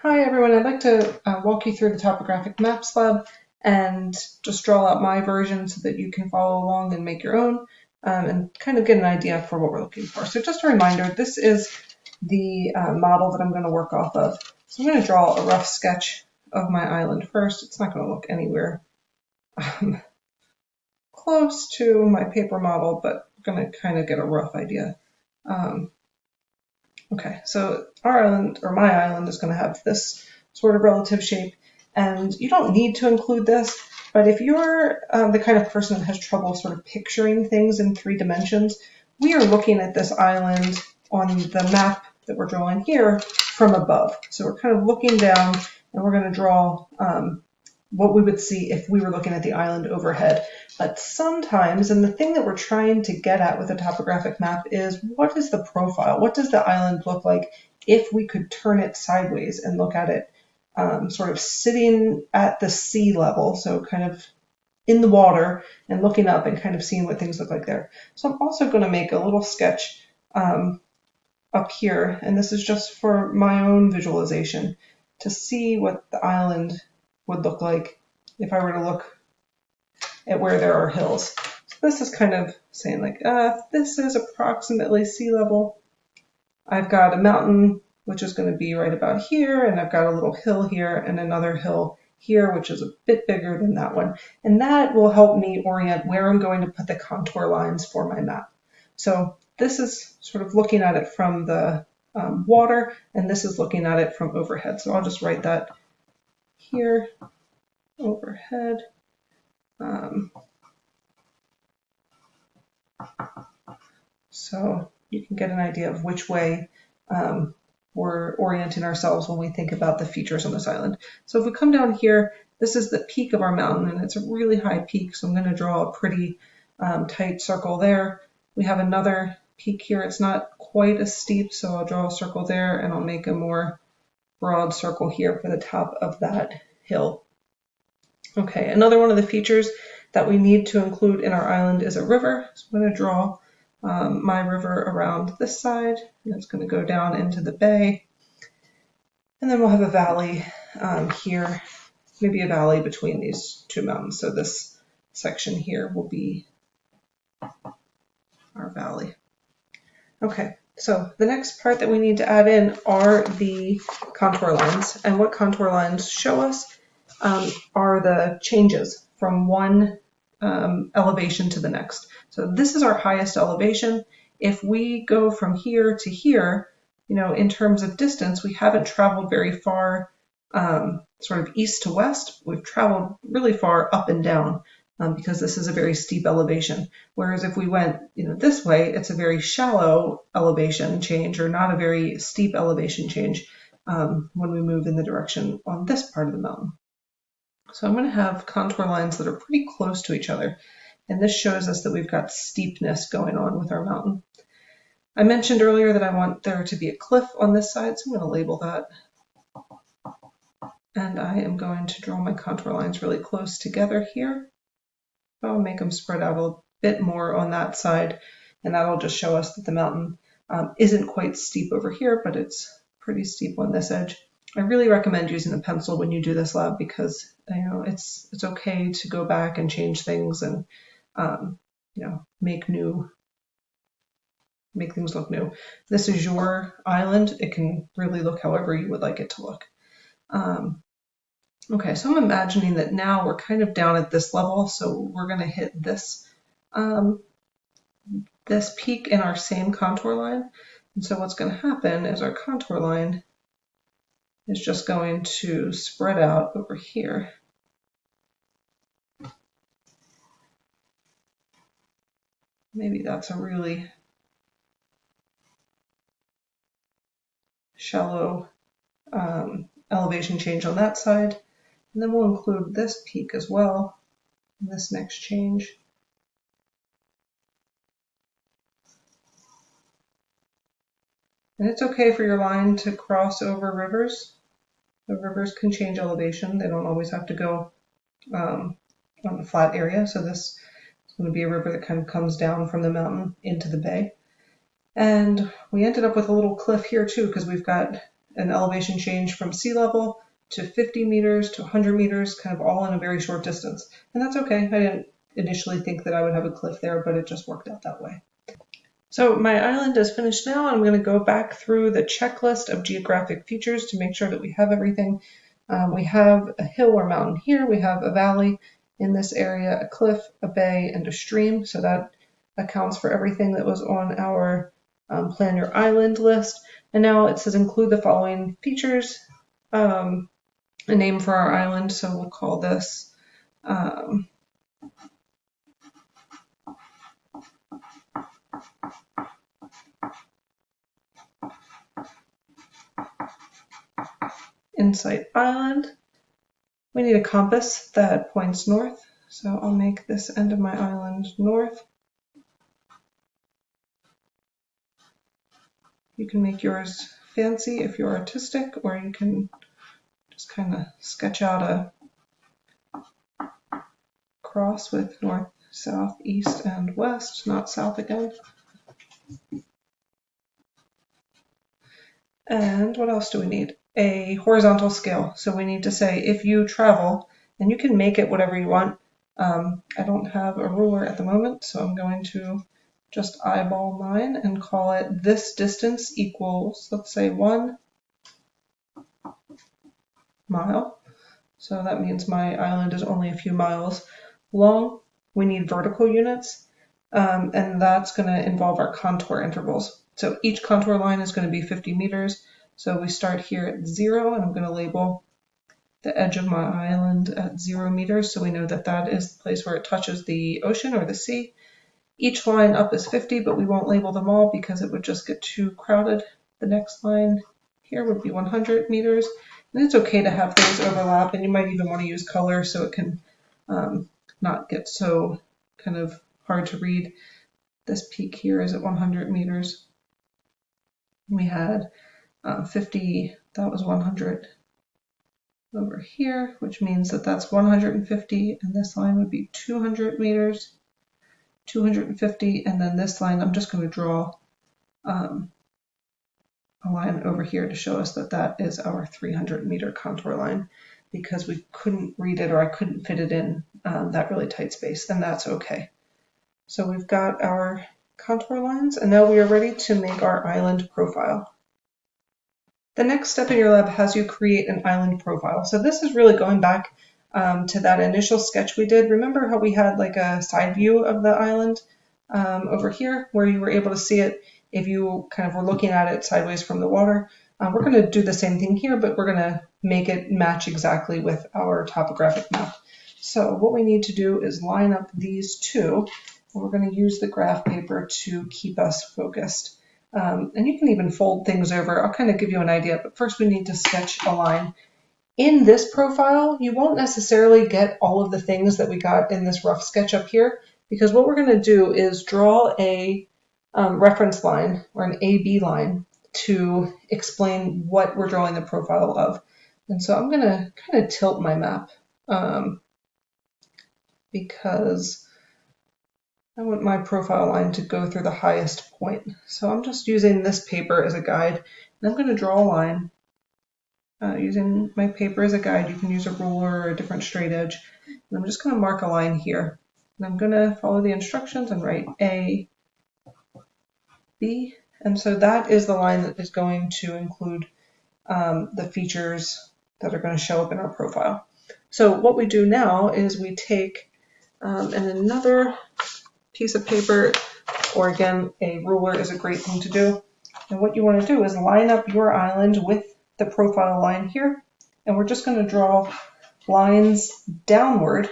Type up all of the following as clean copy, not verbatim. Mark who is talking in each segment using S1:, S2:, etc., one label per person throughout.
S1: Hi everyone, I'd like to walk you through the Topographic Maps Lab and just draw out my version so that you can follow along and make your own and kind of get an idea for what we're looking for. So just a reminder, this is the model that I'm going to work off of. So I'm going to draw a rough sketch of my island first. It's not going to look anywhere close to my paper model, but I'm going to kind of get a rough idea. Okay, so our island, or my island, is going to have this sort of relative shape, and you don't need to include this, but if you're the kind of person that has trouble sort of picturing things in 3 dimensions, we are looking at this island on the map that we're drawing here from above. So we're kind of looking down, and we're going to draw what we would see if we were looking at the island overhead. But sometimes, and the thing that we're trying to get at with a topographic map is, what is the profile? What does the island look like if we could turn it sideways and look at it sort of sitting at the sea level, so kind of in the water and looking up and kind of seeing what things look like there. So I'm also going to make a little sketch up here, and this is just for my own visualization to see what the island would look like if I were to look at where there are hills. So this is kind of saying like, this is approximately sea level. I've got a mountain, which is going to be right about here, and I've got a little hill here and another hill here, which is a bit bigger than that one. And that will help me orient where I'm going to put the contour lines for my map. So this is sort of looking at it from the water, and this is looking at it from overhead. So I'll just write that here, overhead. So you can get an idea of which way we're orienting ourselves when we think about the features on this island. So if we come down here, this is the peak of our mountain, and it's a really high peak, so I'm going to draw a pretty tight circle there. We have another peak here. It's not quite as steep, so I'll draw a circle there, and I'll make a more broad circle here for the top of that hill. Okay, another one of the features that we need to include in our island is a river. So I'm going to draw my river around this side, and it's going to go down into the bay. And then we'll have a valley here, maybe a valley between these two mountains. So this section here will be our valley. Okay, so the next part that we need to add in are the contour lines. And what contour lines show us are the changes from one elevation to the next. So this is our highest elevation. If we go from here to here, in terms of distance, we haven't traveled very far sort of east to west. We've traveled really far up and down because this is a very steep elevation. Whereas if we went this way, it's a very shallow elevation change, or not a very steep elevation change when we move in the direction on this part of the mountain. So I'm going to have contour lines that are pretty close to each other. And this shows us that we've got steepness going on with our mountain. I mentioned earlier that I want there to be a cliff on this side, so I'm going to label that. And I am going to draw my contour lines really close together here. I'll make them spread out a bit more on that side, and that'll just show us that the mountain isn't quite steep over here, but it's pretty steep on this edge. I really recommend using a pencil when you do this lab because it's okay to go back and change things and make things look new. This is your island. It can really look however you would like it to look. Okay, so I'm imagining that now we're kind of down at this level, so we're going to hit this this peak in our same contour line. And so what's going to happen is our contour line is just going to spread out over here. Maybe that's a really shallow elevation change on that side. And then we'll include this peak as well in this next change. And it's okay for your line to cross over rivers. The rivers can change elevation. They don't always have to go on a flat area. So this is going to be a river that kind of comes down from the mountain into the bay. And we ended up with a little cliff here too, because we've got an elevation change from sea level to 50 meters to 100 meters, kind of all in a very short distance. And that's okay. I didn't initially think that I would have a cliff there, but it just worked out that way. So my island is finished now. I'm going to go back through the checklist of geographic features to make sure that we have everything. We have a hill or mountain here. We have a valley in this area, a cliff, a bay, and a stream. So that accounts for everything that was on our Plan Your Island list. And now it says include the following features, a name for our island. So we'll call this Insight Island. We need a compass that points north, so I'll make this end of my island north. You can make yours fancy if you're artistic, or you can just kind of sketch out a cross with north, south, east, and west, not south again. And what else do we need? A horizontal scale. So we need to say if you travel, and you can make it whatever you want. I don't have a ruler at the moment, so I'm going to just eyeball mine and call it this distance equals, let's say 1 mile. So that means my island is only a few miles long. We need vertical units, and that's going to involve our contour intervals. So each contour line is going to be 50 meters. So we start here at 0, and I'm going to label the edge of my island at 0 meters. So we know that that is the place where it touches the ocean or the sea. Each line up is 50, but we won't label them all because it would just get too crowded. The next line here would be 100 meters. And it's okay to have things overlap, and you might even want to use color so it can not get so kind of hard to read. This peak here is at 100 meters. We had 50, that was 100 over here, which means that that's 150, and this line would be 200 meters, 250, and then this line, I'm just going to draw a line over here to show us that that is our 300-meter contour line, because we couldn't read it or I couldn't fit it in that really tight space, and that's okay. So we've got our contour lines, and now we are ready to make our island profile. The next step in your lab has you create an island profile. So this is really going back to that initial sketch we did. Remember how we had like a side view of the island over here where you were able to see it if you kind of were looking at it sideways from the water? We're going to do the same thing here, but we're going to make it match exactly with our topographic map. So what we need to do is line up these two, and we're going to use the graph paper to keep us focused. And you can even fold things over. I'll kind of give you an idea, but first we need to sketch a line. In this profile, you won't necessarily get all of the things that we got in this rough sketch up here, because what we're going to do is draw a reference line or an AB line to explain what we're drawing the profile of. And so I'm going to kind of tilt my map because I want my profile line to go through the highest point. So I'm just using this paper as a guide, and I'm going to draw a line using my paper as a guide. You can use a ruler or a different straight edge. And I'm just going to mark a line here. And I'm going to follow the instructions and write A, B. And so that is the line that is going to include the features that are going to show up in our profile. So what we do now is we take and another piece of paper, or again, a ruler is a great thing to do. And what you want to do is line up your island with the profile line here. And we're just going to draw lines downward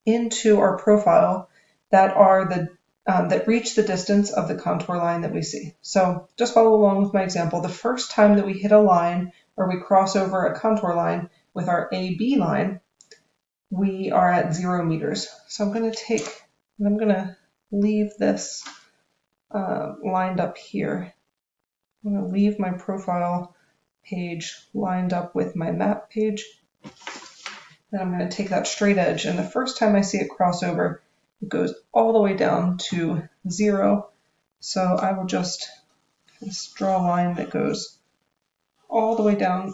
S1: into our profile that are the that reach the distance of the contour line that we see. So just follow along with my example. The first time that we hit a line or we cross over a contour line with our AB line, we are at 0 meters. So I'm going to leave this lined up here. I'm going to leave my profile page lined up with my map page. Then I'm going to take that straight edge, and the first time I see it cross over, it goes all the way down to 0. So I will just draw a line that goes all the way down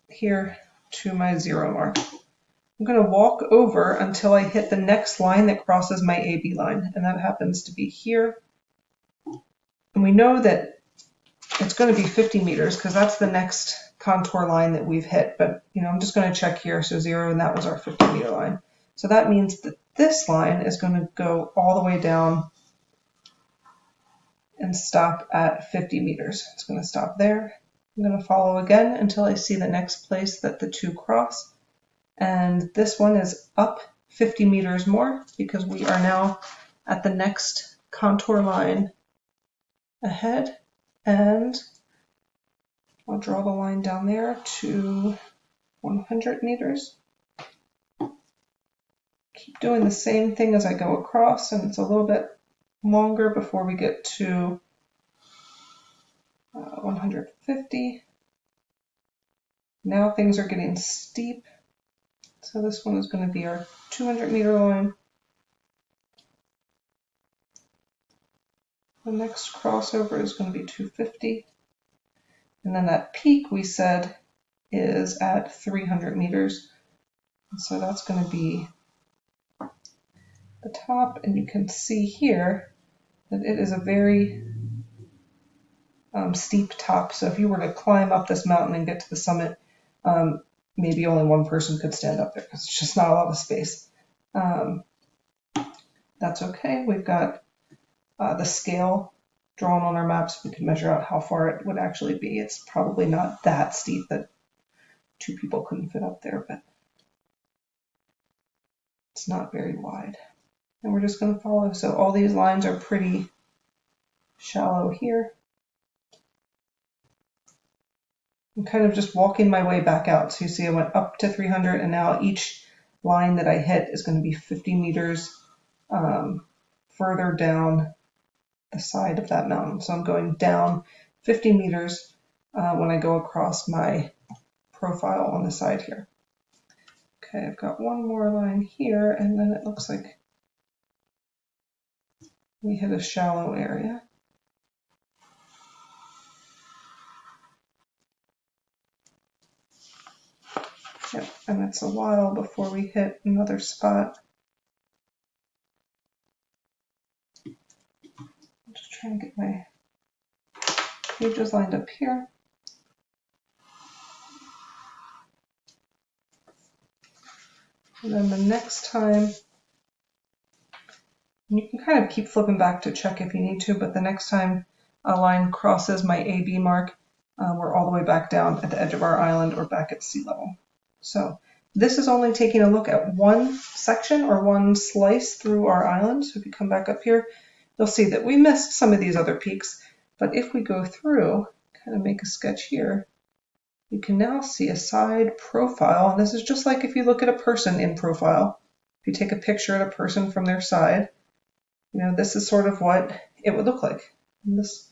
S1: here to my 0 mark. I'm going to walk over until I hit the next line that crosses my AB line, and that happens to be here. And we know that it's going to be 50 meters because that's the next contour line that we've hit. But I'm just going to check here. So 0, and that was our 50-meter line. So that means that this line is going to go all the way down and stop at 50 meters. It's going to stop there. I'm going to follow again until I see the next place that the two cross. And this one is up 50 meters more because we are now at the next contour line ahead. And I'll draw the line down there to 100 meters. Keep doing the same thing as I go across, and it's a little bit longer before we get to 150. Now things are getting steep. So this one is going to be our 200-meter line. The next crossover is going to be 250. And then that peak we said is at 300 meters. And so that's going to be the top. And you can see here that it is a very steep top. So if you were to climb up this mountain and get to the summit, maybe only one person could stand up there because it's just not a lot of space. That's okay. We've got the scale drawn on our maps. We can measure out how far it would actually be. It's probably not that steep that 2 people couldn't fit up there, but it's not very wide. And we're just going to follow. So all these lines are pretty shallow here. I'm kind of just walking my way back out. So you see I went up to 300, and now each line that I hit is going to be 50 meters further down the side of that mountain. So I'm going down 50 meters when I go across my profile on the side here. Okay, I've got one more line here, and then it looks like we hit a shallow area. Yep, and it's a while before we hit another spot. I'm just trying to get my pages lined up here. And then the next time, and you can kind of keep flipping back to check if you need to, but the next time a line crosses my AB mark, we're all the way back down at the edge of our island or back at sea level. So this is only taking a look at one section or one slice through our island. So if you come back up here, you'll see that we missed some of these other peaks. But if we go through, kind of make a sketch here, you can now see a side profile. And this is just like if you look at a person in profile. If you take a picture of a person from their side, this is sort of what it would look like. And this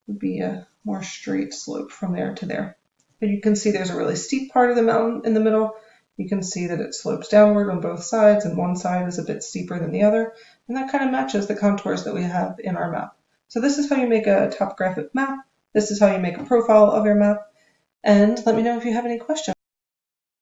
S1: would be a more straight slope from there to there. But you can see there's a really steep part of the mountain in the middle. You can see that it slopes downward on both sides, and one side is a bit steeper than the other. And that kind of matches the contours that we have in our map. So this is how you make a topographic map. This is how you make a profile of your map. And let me know if you have any questions.